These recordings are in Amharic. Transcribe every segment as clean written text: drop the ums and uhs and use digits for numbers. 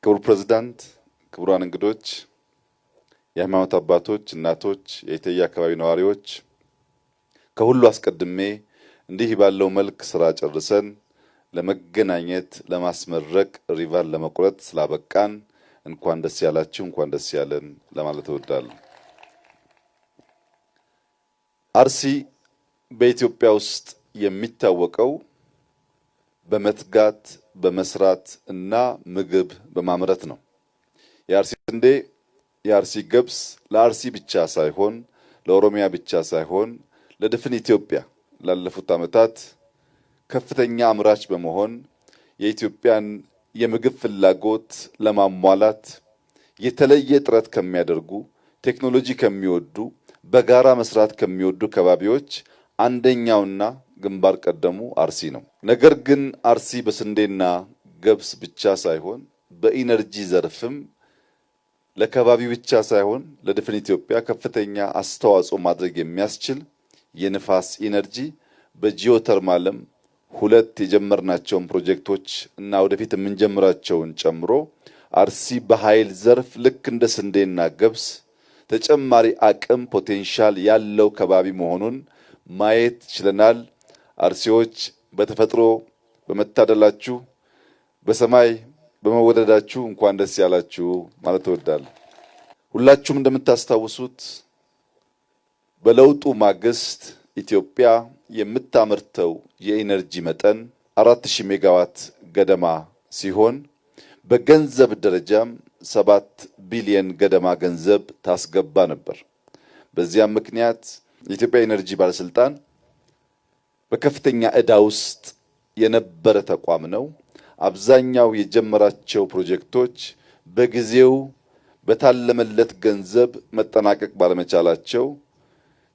ክቡር ፕሬዝዳንት፣ ክቡራን እንግዶች፣ የሃይማኖት አባቶች፣ እናቶች፣ የኢትዮጵያ አካባቢ ነዋሪዎች፣ ከሁሉ አስቀድሜ እንዲህ ባለው መልክ ስራ ጨርሰን ለመገናኘት ለማስመረቅ ሪቫን ለመቁረጥ ስላበቃን እንኳን ደስ ያላችሁ፣ እንኳን ደስ ያለን ለማለት እወዳለሁ። አርሲ በኢትዮጵያ ውስጥ የሚታወቀው በመትጋት በመስራት እና ምግብ በማምረት ነው። የአርሲ ስንዴ፣ የአርሲ ገብስ ለአርሲ ብቻ ሳይሆን ለኦሮሚያ ብቻ ሳይሆን ለድፍን ኢትዮጵያ ላለፉት ዓመታት ከፍተኛ አምራች በመሆን የኢትዮጵያን የምግብ ፍላጎት ለማሟላት የተለየ ጥረት ከሚያደርጉ ቴክኖሎጂ ከሚወዱ በጋራ መስራት ከሚወዱ ከባቢዎች አንደኛውና ግንባር ቀደሙ አርሲ ነው። ነገር ግን አርሲ በስንዴና ገብስ ብቻ ሳይሆን በኢነርጂ ዘርፍም ለከባቢው ብቻ ሳይሆን ለድፍን ኢትዮጵያ ከፍተኛ አስተዋጽኦ ማድረግ የሚያስችል የንፋስ ኢነርጂ በጂኦተርማልም ሁለት የጀመርናቸውን ፕሮጀክቶች እና ወደፊት የምንጀምራቸውን ጨምሮ አርሲ በኃይል ዘርፍ ልክ እንደ ስንዴና ገብስ ተጨማሪ አቅም ፖቴንሻል ያለው ከባቢ መሆኑን ማየት ችለናል። አርሲዎች በተፈጥሮ በመታደላችሁ በሰማይ በመወደዳችሁ እንኳን ደስ ያላችሁ ማለት እወዳለሁ። ሁላችሁም እንደምታስታውሱት በለውጡ ማግስት ኢትዮጵያ የምታመርተው የኢነርጂ መጠን 4000 ሜጋዋት ገደማ ሲሆን በገንዘብ ደረጃም 7 ቢሊዮን ገደማ ገንዘብ ታስገባ ነበር። በዚያም ምክንያት የኢትዮጵያ ኢነርጂ ባለስልጣን በከፍተኛ ዕዳ ውስጥ የነበረ ተቋም ነው። አብዛኛው የጀመራቸው ፕሮጀክቶች በጊዜው በታለመለት ገንዘብ መጠናቀቅ ባለመቻላቸው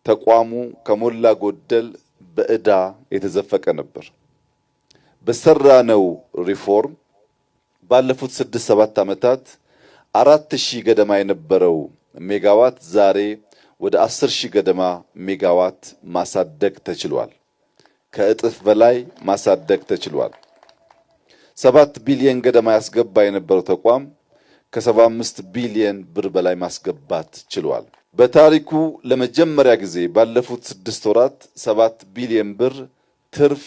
ተቋሙ ከሞላ ጎደል በዕዳ የተዘፈቀ ነበር። በሰራነው ሪፎርም ባለፉት 6-7 ዓመታት 4000 ገደማ የነበረው ሜጋዋት ዛሬ ወደ 10000 ገደማ ሜጋዋት ማሳደግ ተችሏል። ከእጥፍ በላይ ማሳደግ ተችሏል። 7 ቢሊዮን ገደማ ያስገባ የነበረው ተቋም ከ75 ቢሊዮን ብር በላይ ማስገባት ችሏል። በታሪኩ ለመጀመሪያ ጊዜ ባለፉት 6 ወራት 7 ቢሊዮን ብር ትርፍ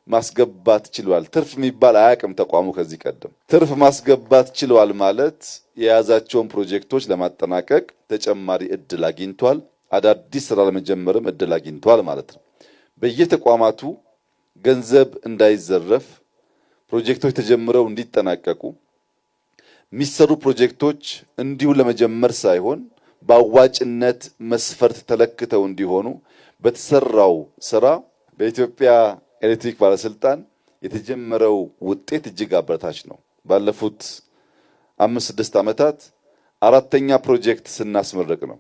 ማስገባት ችሏል። ትርፍ የሚባል አያውቅም ተቋሙ ከዚህ ቀደም። ትርፍ ማስገባት ችሏል ማለት የያዛቸውን ፕሮጀክቶች ለማጠናቀቅ ተጨማሪ እድል አግኝቷል። አዳዲስ ስራ ለመጀመርም እድል አግኝቷል ማለት ነው። በየተቋማቱ ገንዘብ እንዳይዘረፍ ፕሮጀክቶች ተጀምረው እንዲጠናቀቁ የሚሰሩ ፕሮጀክቶች እንዲሁ ለመጀመር ሳይሆን በአዋጭነት መስፈርት ተለክተው እንዲሆኑ በተሰራው ስራ በኢትዮጵያ ኤሌክትሪክ ባለስልጣን የተጀመረው ውጤት እጅግ አበረታች ነው። ባለፉት 5-6 ዓመታት 4ኛ ፕሮጀክት ስናስመረቅ ነው።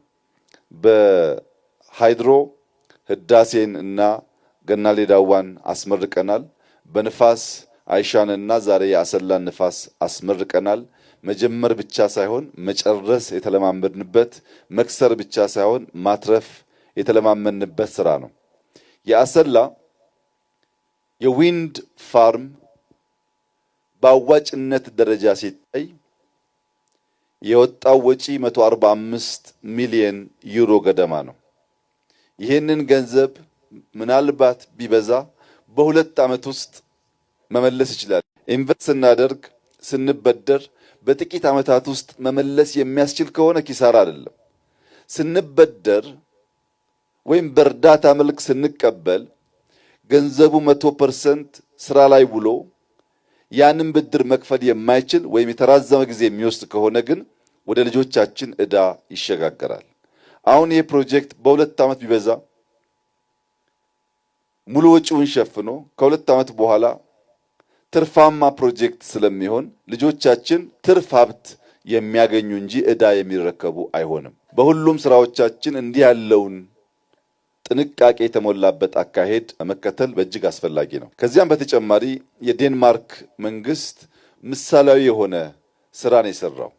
በሃይድሮ ህዳሴን እና ገናሌ ዳዋን አስመርቀናል። በንፋስ አይሻንና ዛሬ የአሰላን ንፋስ አስመርቀናል። መጀመር ብቻ ሳይሆን መጨረስ የተለማመድንበት፣ መክሰር ብቻ ሳይሆን ማትረፍ የተለማመድንበት ስራ ነው። የአሰላ የዊንድ ፋርም በአዋጭነት ደረጃ ሲታይ የወጣው ወጪ 145 ሚሊዮን ዩሮ ገደማ ነው። ይህንን ገንዘብ ምናልባት ቢበዛ በ2 ዓመት ውስጥ መመለስ ይችላል። ኢንቨስት ስናደርግ ስንበደር በጥቂት ዓመታት ውስጥ መመለስ የሚያስችል ከሆነ ኪሳራ አይደለም። ስንበደር ወይም በእርዳታ መልክ ስንቀበል ገንዘቡ 100% ስራ ላይ ውሎ ያንን ብድር መክፈል የማይችል ወይም የተራዘመ ጊዜ የሚወስድ ከሆነ ግን ወደ ልጆቻችን ዕዳ ይሸጋገራል። አሁን ይህ ፕሮጀክት በ2 ዓመት ቢበዛ ሙሉ ወጪውን ሸፍኖ ከ2 ዓመት በኋላ ትርፋማ ፕሮጀክት ስለሚሆን ልጆቻችን ትርፍ ሀብት የሚያገኙ እንጂ ዕዳ የሚረከቡ አይሆንም። በሁሉም ስራዎቻችን እንዲህ ያለውን ጥንቃቄ የተሞላበት አካሄድ መከተል በእጅግ አስፈላጊ ነው። ከዚያም በተጨማሪ የዴንማርክ መንግስት ምሳሌያዊ የሆነ ስራን የሰራው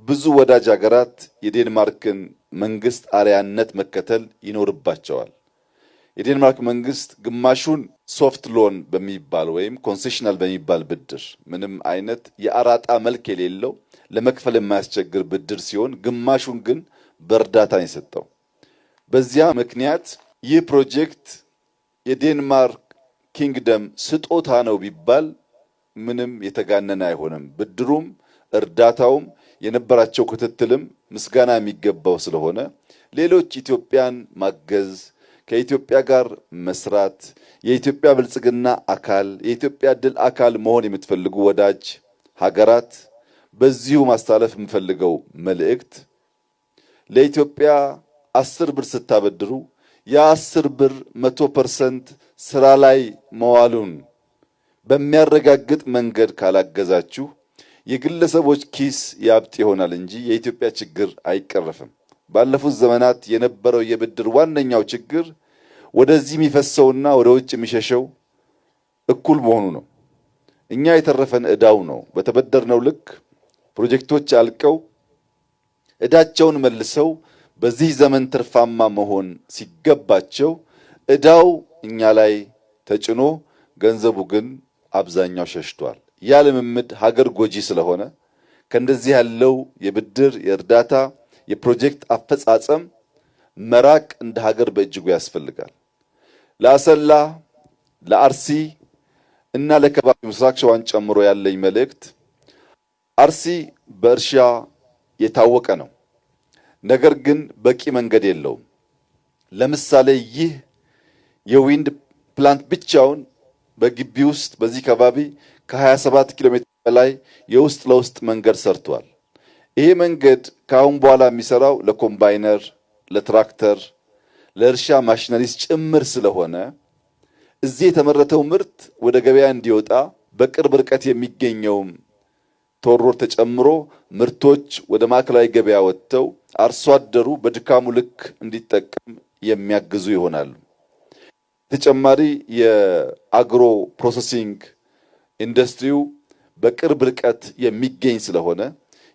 ብዙ ወዳጅ ሀገራት የዴንማርክን መንግስት አርአያነት መከተል ይኖርባቸዋል። የዴንማርክ መንግስት ግማሹን ሶፍት ሎን በሚባል ወይም ኮንሴሽናል በሚባል ብድር ምንም አይነት የአራጣ መልክ የሌለው ለመክፈል የማያስቸግር ብድር ሲሆን ግማሹን ግን በእርዳታ ነው የሰጠው። በዚያ ምክንያት ይህ ፕሮጀክት የዴንማርክ ኪንግደም ስጦታ ነው ቢባል ምንም የተጋነነ አይሆንም። ብድሩም እርዳታውም የነበራቸው ክትትልም ምስጋና የሚገባው ስለሆነ ሌሎች ኢትዮጵያን ማገዝ ከኢትዮጵያ ጋር መስራት የኢትዮጵያ ብልጽግና አካል የኢትዮጵያ ድል አካል መሆን የምትፈልጉ ወዳጅ ሀገራት በዚሁ ማስተላለፍ የምፈልገው መልእክት ለኢትዮጵያ 10 ብር ስታበድሩ ያ10 ብር 100% ስራ ላይ መዋሉን በሚያረጋግጥ መንገድ ካላገዛችሁ የግለሰቦች ኪስ ያብጥ ይሆናል እንጂ የኢትዮጵያ ችግር አይቀረፍም። ባለፉት ዘመናት የነበረው የብድር ዋነኛው ችግር ወደዚህ የሚፈሰውና ወደ ውጭ የሚሸሸው እኩል መሆኑ ነው። እኛ የተረፈን ዕዳው ነው። በተበደርነው ልክ ፕሮጀክቶች አልቀው ዕዳቸውን መልሰው በዚህ ዘመን ትርፋማ መሆን ሲገባቸው ዕዳው እኛ ላይ ተጭኖ ገንዘቡ ግን አብዛኛው ሸሽቷል። ያ ልምምድ ሀገር ጎጂ ስለሆነ ከእንደዚህ ያለው የብድር የእርዳታ የፕሮጀክት አፈጻጸም መራቅ እንደ ሀገር በእጅጉ ያስፈልጋል። ለአሰላ ለአርሲ እና ለከባቢ ምስራቅ ሸዋን ጨምሮ ያለኝ መልእክት አርሲ በእርሻ የታወቀ ነው። ነገር ግን በቂ መንገድ የለውም። ለምሳሌ ይህ የዊንድ ፕላንት ብቻውን በግቢ ውስጥ በዚህ ከባቢ ከ27 ኪሎ ሜትር በላይ የውስጥ ለውስጥ መንገድ ሰርቷል። ይሄ መንገድ ካሁን በኋላ የሚሰራው ለኮምባይነር፣ ለትራክተር፣ ለእርሻ ማሽነሪስ ጭምር ስለሆነ እዚህ የተመረተው ምርት ወደ ገበያ እንዲወጣ በቅርብ ርቀት የሚገኘውም ቶሮር ተጨምሮ ምርቶች ወደ ማዕከላዊ ገበያ ወጥተው አርሶ አደሩ በድካሙ ልክ እንዲጠቀም የሚያግዙ ይሆናሉ። ተጨማሪ የአግሮ ፕሮሰሲንግ ኢንዱስትሪው በቅርብ ርቀት የሚገኝ ስለሆነ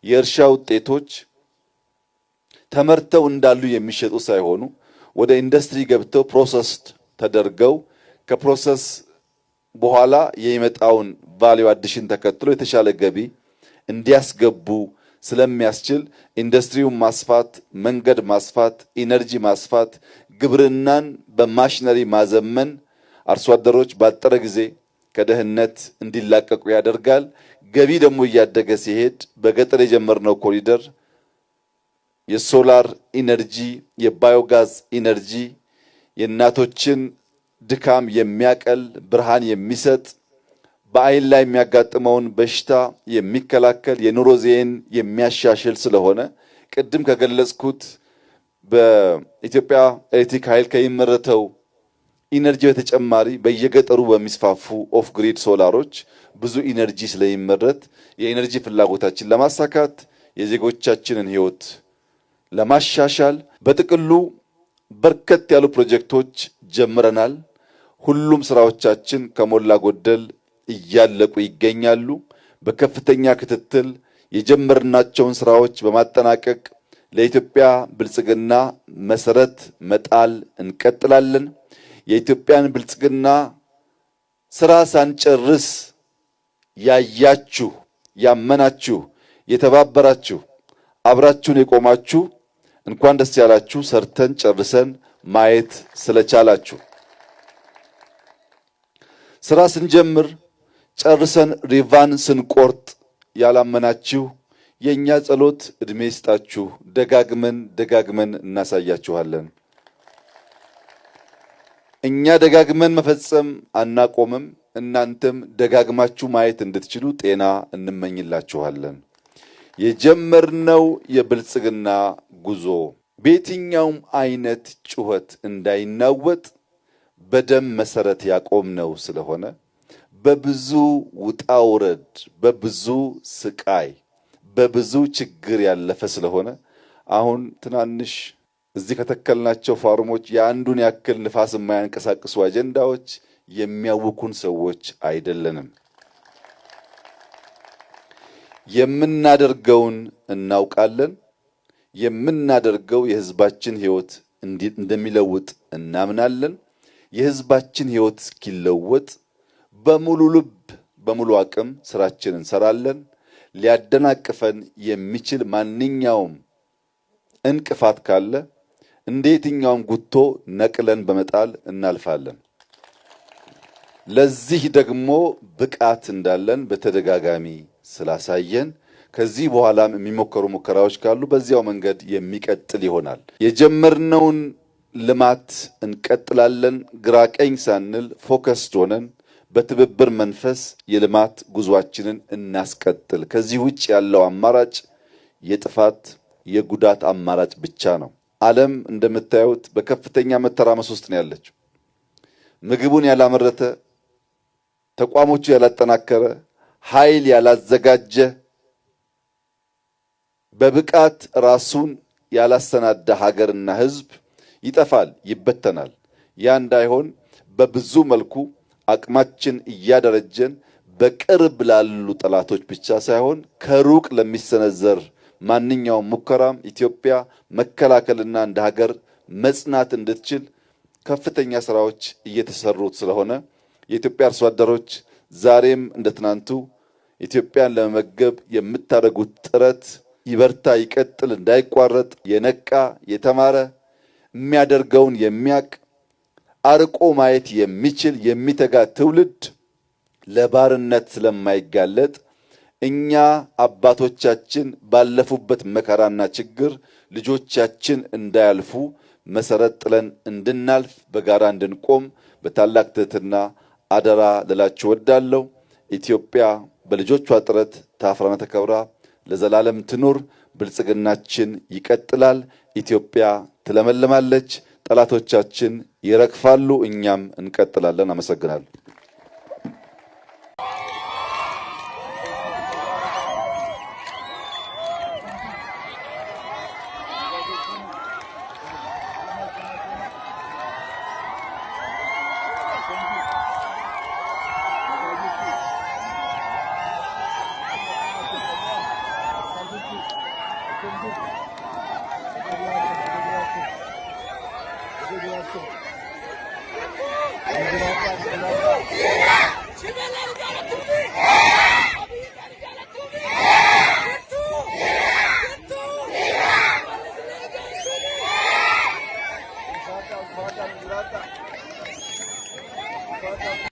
የእርሻ ውጤቶች ተመርተው እንዳሉ የሚሸጡ ሳይሆኑ ወደ ኢንዱስትሪ ገብተው ፕሮሰስድ ተደርገው ከፕሮሰስ በኋላ የሚመጣውን ቫልዩ አዲሽን ተከትሎ የተሻለ ገቢ እንዲያስገቡ ስለሚያስችል ኢንዱስትሪውን ማስፋት፣ መንገድ ማስፋት፣ ኢነርጂ ማስፋት፣ ግብርናን በማሽነሪ ማዘመን አርሶ አደሮች ባጠረ ጊዜ ከደህንነት እንዲላቀቁ ያደርጋል። ገቢ ደግሞ እያደገ ሲሄድ በገጠር የጀመርነው ኮሪደር የሶላር ኢነርጂ፣ የባዮጋዝ ኢነርጂ የእናቶችን ድካም የሚያቀል ብርሃን የሚሰጥ በአይን ላይ የሚያጋጥመውን በሽታ የሚከላከል የኑሮ ዘይቤን የሚያሻሽል ስለሆነ ቅድም ከገለጽኩት በኢትዮጵያ ኤሌክትሪክ ኃይል ከሚመረተው ኢነርጂ በተጨማሪ በየገጠሩ በሚስፋፉ ኦፍ ግሪድ ሶላሮች ብዙ ኢነርጂ ስለሚመረት የኢነርጂ ፍላጎታችን ለማሳካት የዜጎቻችንን ሕይወት ለማሻሻል በጥቅሉ በርከት ያሉ ፕሮጀክቶች ጀምረናል። ሁሉም ስራዎቻችን ከሞላ ጎደል እያለቁ ይገኛሉ። በከፍተኛ ክትትል የጀመርናቸውን ስራዎች በማጠናቀቅ ለኢትዮጵያ ብልጽግና መሰረት መጣል እንቀጥላለን። የኢትዮጵያን ብልጽግና ስራ ሳንጨርስ ያያችሁ፣ ያመናችሁ፣ የተባበራችሁ፣ አብራችሁን የቆማችሁ እንኳን ደስ ያላችሁ። ሰርተን ጨርሰን ማየት ስለቻላችሁ ስራ ስንጀምር ጨርሰን ሪቫን ስንቆርጥ ያላመናችሁ የኛ ጸሎት እድሜ ይስጣችሁ። ደጋግመን እናሳያችኋለን። እኛ ደጋግመን መፈጸም አናቆምም። እናንተም ደጋግማችሁ ማየት እንድትችሉ ጤና እንመኝላችኋለን። የጀመርነው የብልጽግና ጉዞ በየትኛውም አይነት ጩኸት እንዳይናወጥ በደም መሰረት ያቆምነው ስለሆነ በብዙ ውጣ ውረድ፣ በብዙ ስቃይ፣ በብዙ ችግር ያለፈ ስለሆነ አሁን ትናንሽ እዚህ ከተከልናቸው ፋርሞች የአንዱን ያክል ንፋስ የማያንቀሳቅሱ አጀንዳዎች የሚያውኩን ሰዎች አይደለንም። የምናደርገውን እናውቃለን። የምናደርገው የሕዝባችን ሕይወት እንደሚለውጥ እናምናለን። የህዝባችን ህይወት እስኪለወጥ በሙሉ ልብ በሙሉ አቅም ስራችንን እንሰራለን። ሊያደናቅፈን የሚችል ማንኛውም እንቅፋት ካለ እንደ የትኛውም ጉቶ ነቅለን በመጣል እናልፋለን። ለዚህ ደግሞ ብቃት እንዳለን በተደጋጋሚ ስላሳየን ከዚህ በኋላም የሚሞከሩ ሙከራዎች ካሉ በዚያው መንገድ የሚቀጥል ይሆናል። የጀመርነውን ልማት እንቀጥላለን። ግራ ቀኝ ሳንል ፎከስድ ሆነን በትብብር መንፈስ የልማት ጉዟችንን እናስቀጥል። ከዚህ ውጭ ያለው አማራጭ የጥፋት የጉዳት አማራጭ ብቻ ነው። ዓለም እንደምታዩት በከፍተኛ መተራመስ ውስጥ ነው ያለችው። ምግቡን ያላመረተ፣ ተቋሞቹ ያላጠናከረ፣ ኃይል ያላዘጋጀ፣ በብቃት ራሱን ያላሰናዳ ሀገርና ህዝብ ይጠፋል፣ ይበተናል። ያ እንዳይሆን በብዙ መልኩ አቅማችን እያደረጀን በቅርብ ላሉ ጠላቶች ብቻ ሳይሆን ከሩቅ ለሚሰነዘር ማንኛውም ሙከራም ኢትዮጵያ መከላከልና እንደ ሀገር መጽናት እንድትችል ከፍተኛ ስራዎች እየተሰሩት ስለሆነ የኢትዮጵያ አርሶ አደሮች ዛሬም እንደ ትናንቱ ኢትዮጵያን ለመመገብ የምታደርጉት ጥረት ይበርታ፣ ይቀጥል፣ እንዳይቋረጥ የነቃ የተማረ የሚያደርገውን የሚያቅ አርቆ ማየት የሚችል የሚተጋ ትውልድ ለባርነት ስለማይጋለጥ እኛ አባቶቻችን ባለፉበት መከራና ችግር ልጆቻችን እንዳያልፉ መሰረት ጥለን እንድናልፍ በጋራ እንድንቆም በታላቅ ትህትና አደራ ልላችሁ እወዳለሁ። ኢትዮጵያ በልጆቿ ጥረት ታፍራና ተከብራ ለዘላለም ትኑር። ብልጽግናችን ይቀጥላል። ኢትዮጵያ ትለመልማለች። ጠላቶቻችን ይረግፋሉ። እኛም እንቀጥላለን። አመሰግናለሁ። Thank you.